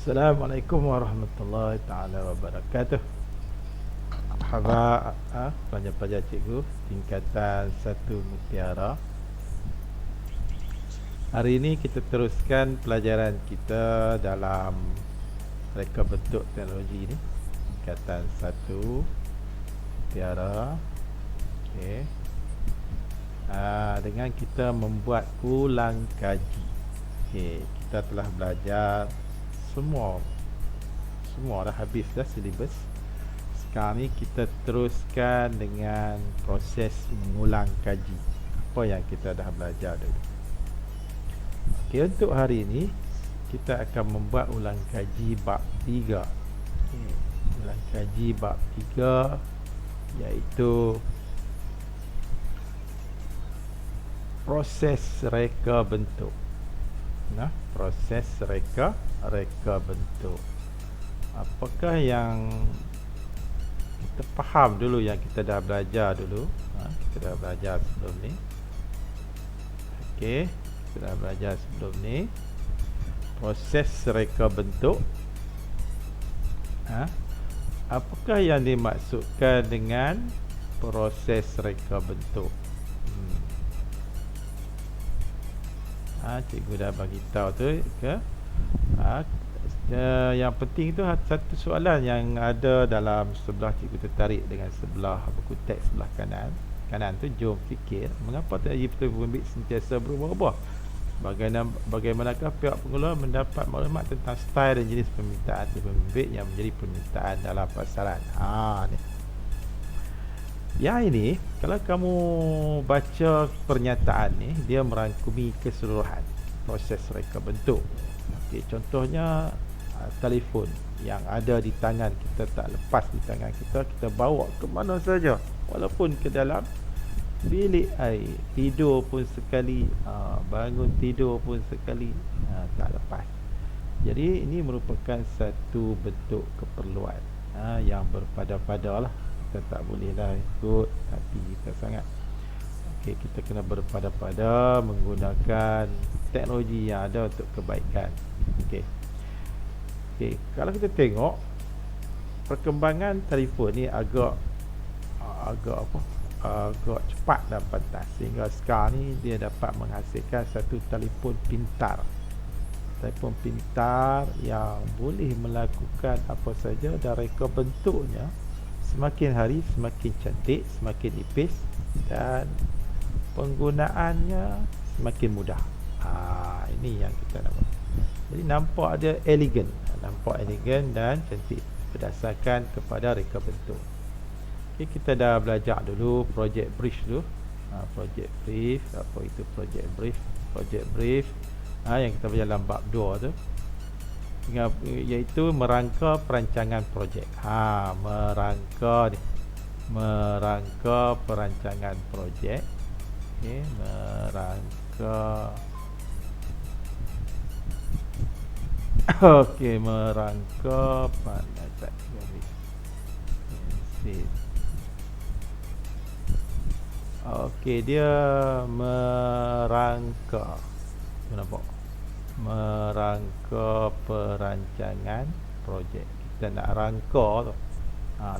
Assalamualaikum warahmatullahi taala wabarakatuh. Marhaba pelajar-pelajar cikgu tingkatan 1 Mutiara. Hari ini kita teruskan pelajaran kita dalam reka bentuk teknologi ni. Tingkatan 1 Mutiara. Okey. Dengan kita membuat ulang kaji. Okey, kita telah belajar semua dah habis dah silibus. Sekarang ni kita teruskan dengan proses mengulang kaji apa yang kita dah belajar dulu. Okey, untuk hari ini kita akan membuat ulang kaji bab 3. Okey, ulang kaji bab 3 iaitu proses reka bentuk. Proses reka bentuk. Apakah yang kita faham dulu yang kita dah belajar dulu? Kita dah belajar sebelum ni. Okey, kita dah belajar sebelum ni. Proses reka bentuk. Apakah yang dimaksudkan dengan proses reka bentuk? Cikgu dah bagi tahu tu ke? Yang penting tu satu soalan yang ada dalam sebelah cikgu tertarik dengan sebelah buku teks sebelah kanan tu, jom fikir mengapa teknologi pertubuhan pembit sentiasa berubah-ubah. Bagaimanakah pihak pengelola mendapat maklumat tentang style dan jenis permintaan pembit yang menjadi permintaan dalam pasaran. Ni. Yang ini, kalau kamu baca pernyataan ni, dia merangkumi keseluruhan proses reka bentuk. Okey, contohnya telefon yang ada di tangan kita, tak lepas di tangan kita, kita bawa ke mana saja, walaupun ke dalam bilik air, tidur pun sekali, bangun tidur pun sekali, tak lepas. Jadi ini merupakan satu bentuk keperluan yang berpada-pada lah. Kita tak bolehlah ikut hati kita sangat. Okey, kita kena berpada-pada menggunakan teknologi yang ada untuk kebaikan. Okey, kalau kita tengok perkembangan telefon ni agak cepat dan pantas, sehingga sekarang ni dia dapat menghasilkan satu telefon pintar. Telefon pintar yang boleh melakukan apa saja, dan reka bentuknya semakin hari semakin cantik, semakin nipis, dan penggunaannya semakin mudah. Ini yang kita nak buat. Jadi nampak ada elegan dan cantik berdasarkan kepada reka bentuk. Okay, kita dah belajar dulu project brief dulu. Project brief, apa itu project brief? Project brief yang kita belajar dalam bab 2 tu, iaitu merangka perancangan projek. Merangka perancangan projek. Okey, merangka perancangan. Okey, dia merangka. Nampak? Merangka perancangan projek. Kita nak rangka tu.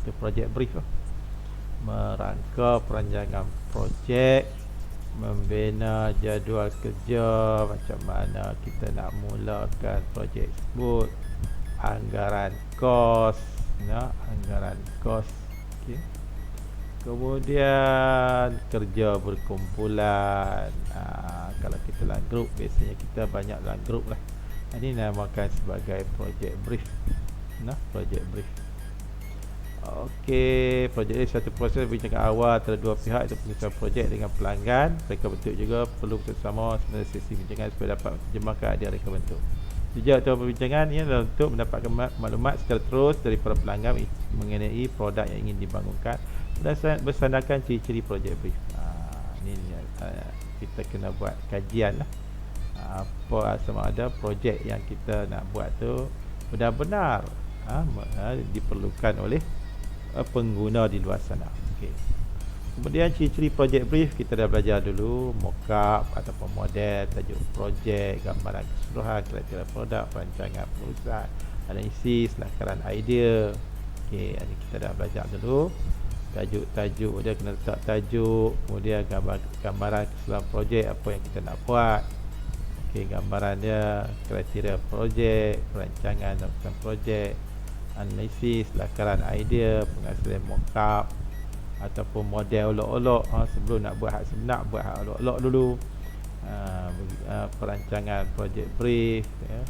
Tu projek brief tu. Merangka perancangan projek, membina jadual kerja, macam mana kita nak mulakan projek tersebut, anggaran kos, okey. Kemudian kerja berkumpulan. Kalau kita dalam grup, biasanya kita banyak dalam grup lah. Ini namakan sebagai project brief. Project brief. Okey, projek ini satu proses perbincangan awal antara dua pihak, itu penyusunan projek dengan pelanggan. Reka bentuk juga perlu bersama sebenarnya sesi perbincangan supaya dapat menerjemahkan idea reka bentuk. Tujuan atau perbincangan ini adalah untuk mendapatkan maklumat secara terus dari para pelanggan mengenai produk yang ingin dibangunkan bersandarkan ciri-ciri projek brief. Ini kita kena buat kajian lah. Apa sama ada projek yang kita nak buat tu benar-benar diperlukan oleh pengguna di luar sana. Okey. Kemudian ciri-ciri projek brief kita dah belajar dulu, mockup ataupun model, tajuk projek, gambaran keseluruhan, kriteria produk, perancangan perusahaan, analisis, lakaran idea. Okey, ini kita dah belajar dulu. Tajuk-tajuk dia kena letak tajuk, kemudian gambaran keseluruhan projek apa yang kita nak buat. Okey, gambaran dia, kriteria projek, perancangan dan projek, analisis, lakaran idea, penghasil mockup ataupun model olok-olok. Sebelum nak buat hak sebenar, buat hak olok-olok dulu. Perancangan projek brief, ya.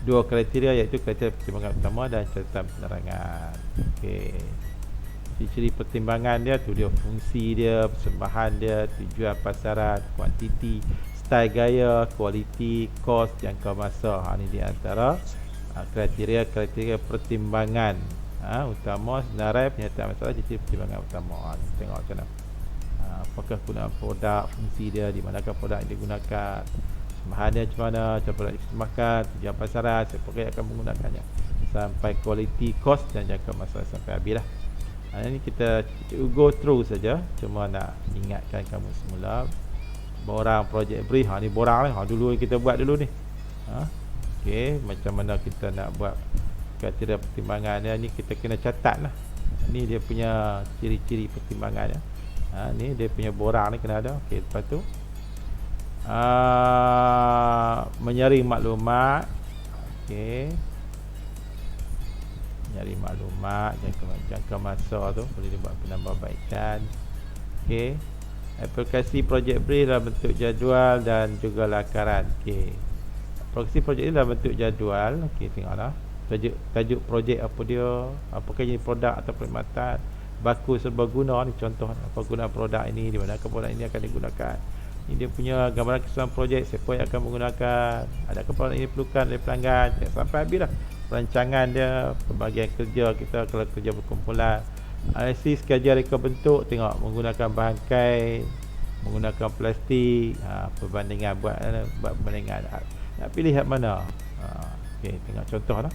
Dua kriteria, iaitu kriteria pertimbangan utama dan catatan penerangan. Okey, ciri-ciri pertimbangan dia tu, dia fungsi dia, persembahan dia, tujuan pasaran, kuantiti, style gaya, kualiti, kos, jangka masa. Ini di antara kriteria pertimbangan utama senarai penyataan masalah, ciri pertimbangan utama. Kita tengok macam mana. Apakah guna produk, fungsi dia, di manakah produk yang digunakan, persembahan dia macam mana, cara produk disembahkan, tujuan pasaran, siapa yang akan menggunakannya, sampai kualiti, kos dan jangka masa sampai habis lah. Ini kita go through saja, cuma nak ingatkan kamu semula borang projek brief. Ni borang ni, dulu kita buat dulu ni. Okey, macam mana kita nak buat kriteria pertimbangan dia, ni kita kena catat lah. Ni dia punya ciri-ciri pertimbangan dia. Ni dia punya borang ni kena ada. Okey, lepas tu menyaring maklumat. Okey, nyari maklumat, jangka masa tu boleh dibuat penambahbaikan. Okey, aplikasi projek brief dalam bentuk jadual dan juga lakaran. Okey, aplikasi projek ini dalam bentuk jadual. Okey, tengoklah tajuk projek apa dia, apakah jenis produk atau perkhidmatan, baku serbaguna. Ni contoh apa guna produk ini, di mana produk ini akan digunakan. Ini dia punya gambaran keseluruhan projek, siapa yang akan menggunakan, adakah produk ini diperlukan oleh pelanggan, sampai habis lah. Perancangan dia, pembagian kerja kita kalau kerja berkumpulan, analisis kajian reka bentuk, tengok menggunakan bahan kain, menggunakan plastik, perbandingan, buat perbandingan, nak pilih hak mana. Okey, tengok contoh lah.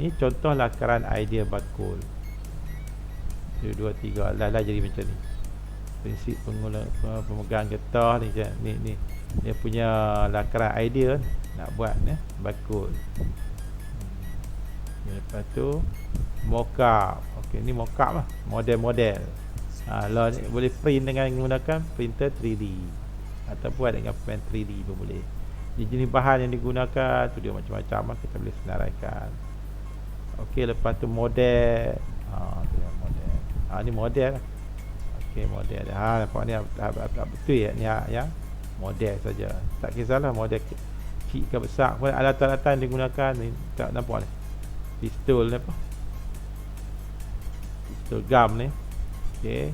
Ni contoh lakaran idea bakul 1, 2, 3 lah jadi macam ni. Prinsip pemegang getah ni, dia punya lakaran idea nak buat ni bakul. Lepas tu mockup. Okey, ni mockup lah, model-model. Lah ni boleh print dengan menggunakan printer 3D ataupun dengan pen 3D pun boleh. Jenis bahan yang digunakan tu dia macam-macam lah, kita boleh senaraikan. Okey, lepas tu model. Tu yang model. Ni model lah. Okey, model. Nampak ni betul ya, ni yang model saja. Tak kisahlah model kecil ke besar, alatan-alatan digunakan ni. Tak nampak ni. Pistol ni apa? Pistol gam ni. Okey.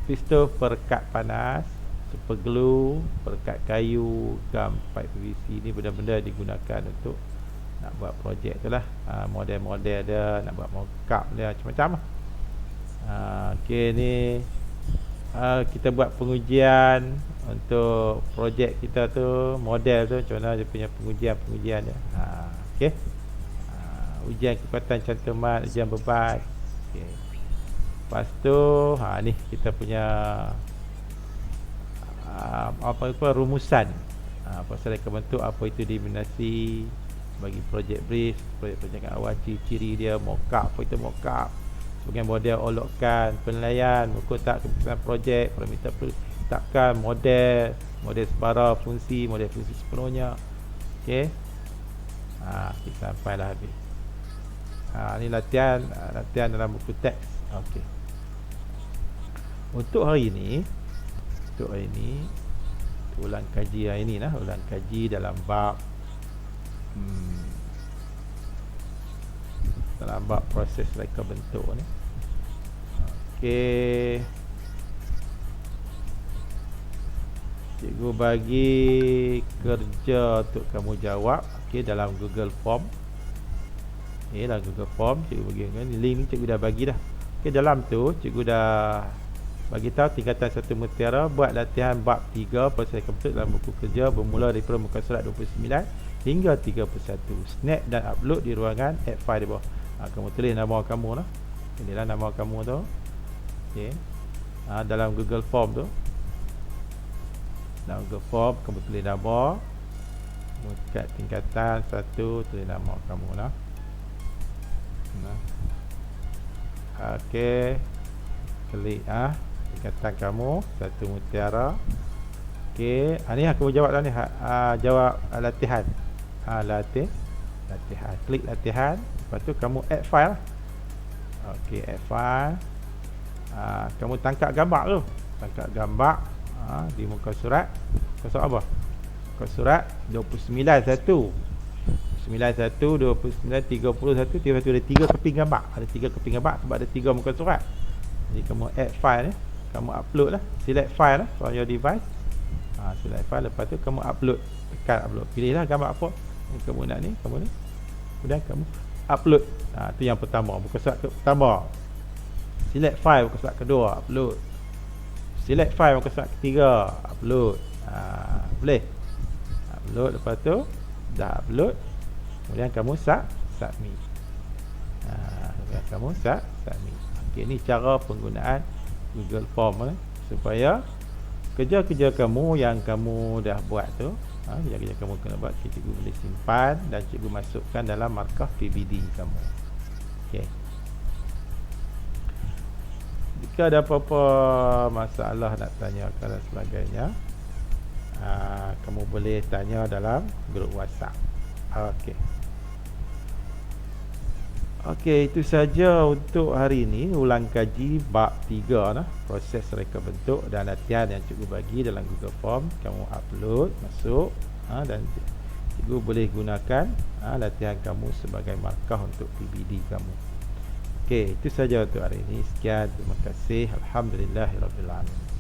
Pistol perekat panas, super glue, perekat kayu, gam pipe PVC, ni benda-benda digunakan untuk nak buat projek tu lah. Model-model dia, nak buat mockup dia, macam-macam lah. Okey, ni kita buat pengujian untuk projek kita tu, model tu macam mana dia punya pengujian dia. Okey. Ujian kekuatan cantuman, ujian beban. Okey. Lepas tu ni kita punya rumusan. Pasal reka bentuk, apa itu diminasi bagi projek brief, projek perancangan awal, ciri-ciri dia, mockup, apa itu mockup, sebagai model olokkan, penilaian, buku tak keputusan projek, parameter tetapkan, model sebara, fungsi, model fungsi sepenuhnya. Okey. Kita sampailah habis. Ni latihan dalam buku teks. Okey. Untuk hari ni ulang kaji hari ni lah, ulang kaji dalam bab proses reka bentuk ni. Okey. Cikgu bagi kerja untuk kamu jawab. Okey, dalam Google Form. Dalam Google Form cikgu bagi ni, link ni cikgu dah bagi dah. Okey, dalam tu cikgu dah bagi tahu tingkatan 1 mutiara buat latihan bab 3 proses reka bentuk dalam buku kerja bermula daripada muka surat 29 hingga 31. Snap dan upload di ruangan add file di bawah. Kamu tulis nama kamu lah. Inilah nama kamu tu. Okey. Dalam Google Form tu. Dalam Google Form kamu tulis nama. Kat tingkatan 1 tulis nama kamu lah. Okey, klik tingkatan kamu 1 Mutiara. Okey, ni aku jawab dah ni. Jawab latihan. Latihan. Klik latihan. Lepas tu kamu add file. Okey, add file. Kamu tangkap gambar tu. Tangkap gambar di muka surat. Muka surat apa? Muka surat 29 1 29 31 ada 3 keping gambar. Ada 3 keping gambar sebab ada 3 muka surat. Jadi kamu add file ni, kamu upload lah. Select file lah from your device. Select file, lepas tu kamu upload. Tekan upload. Pilihlah gambar apa yang kamu nak ni, kemudian kamu upload. Tu yang pertama, muka surat pertama. Select file muka surat kedua, upload. Select file muka surat ketiga, upload. Boleh. Upload, lepas tu dah upload. Kemudian kamu submit. Kemudian kamu submit. Okey, ni cara penggunaan Google Form supaya kerja-kerja kamu yang kamu dah buat tu, kerja-kerja kamu kena buat, cikgu boleh simpan dan cikgu masukkan dalam markah PBD kamu. Okey. Jika ada apa-apa masalah nak tanyakan dan sebagainya, kamu boleh tanya dalam grup WhatsApp. Okey. Okey, itu saja untuk hari ini. Ulang kaji bab 3 nah, proses reka bentuk dan latihan yang cikgu bagi dalam Google Form. Kamu upload, masuk, dan cikgu boleh gunakan latihan kamu sebagai markah untuk PBD kamu. Okey, itu saja untuk hari ini. Sekian, terima kasih. Alhamdulillahirabbil alamin.